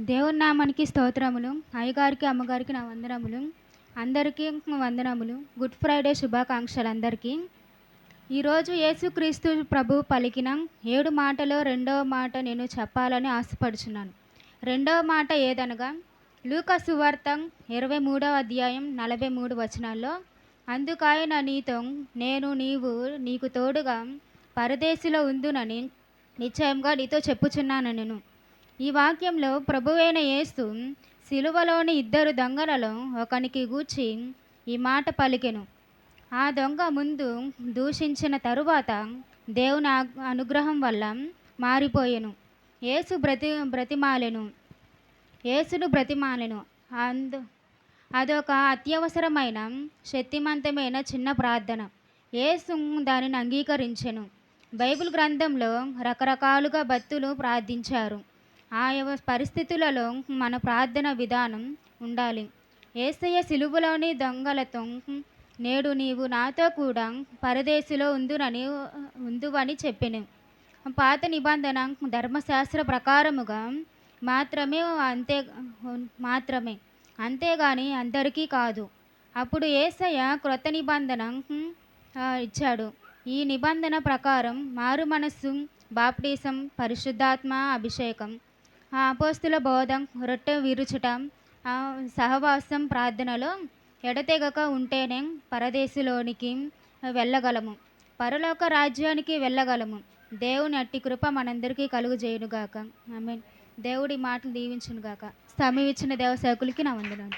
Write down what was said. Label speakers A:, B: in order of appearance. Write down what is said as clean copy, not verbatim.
A: దేవుని నామానికి స్తోత్రములు. అయ్యగారికి, అమ్మగారికి నా వందనములు. అందరికీ వందనములు. గుడ్ ఫ్రైడే శుభాకాంక్షలు అందరికీ. ఈరోజు యేసుక్రీస్తు ప్రభువు పలికిన 7 మాటలో రెండవ మాట నేను చెప్పాలని ఆశపడుచున్నాను. రెండవ మాట ఏదనగా లూకా సువార్త 23వ అధ్యాయం 43 వచనాల్లో, అందుకాయన నీతో నీకు తోడుగా పరదేశిలో ఉందునని నిశ్చయంగా నీతో చెప్పుచున్నానెను. ఈ వాక్యంలో ప్రభువైన యేసు సిలువలోని 2 దొంగలలో ఒకనికి గూర్చి ఈ మాట పలికెను. ఆ దొంగ ముందు దూషించిన తరువాత దేవుని అనుగ్రహం వల్ల మారిపోయెను. యేసును బ్రతిమాలెను. అదొక అత్యవసరమైన శక్తిమంతమైన చిన్న ప్రార్థన. యేసు దానిని అంగీకరించెను. బైబిల్ గ్రంథంలో రకరకాలుగా భక్తులు ప్రార్థించారు. ఆయా పరిస్థితులలో మన ప్రార్థన విధానం ఉండాలి. యేసయ్య సిలువలోని దొంగలతో నేడు నీవు నాతో కూడా పరదేశిలో ఉందువని చెప్పెను. పాత నిబంధన ధర్మశాస్త్ర ప్రకారముగా మాత్రమే, అంతేగాని అందరికీ కాదు. అప్పుడు యేసయ్య క్రొత్త నిబంధన ఇచ్చాడు. ఈ నిబంధన ప్రకారం మారు మనస్సు, బాప్టిజం, పరిశుద్ధాత్మ అభిషేకం, అపోస్తుల బోధ, రొట్టె విరుచుట, సహవాసం, ప్రార్థనలో ఎడతెగక ఉంటేనే పరదేశంలోనికి వెళ్ళగలము, పరలోక రాజ్యానికి వెళ్ళగలము. దేవుని అట్టి కృప మనందరికీ కలుగజేయునుగాక. ఆమేన్. దేవుడి మాటలు దీవించునుగాక. సమయం ఇచ్చిన దేవ సేవకులకి నా వందనాలు.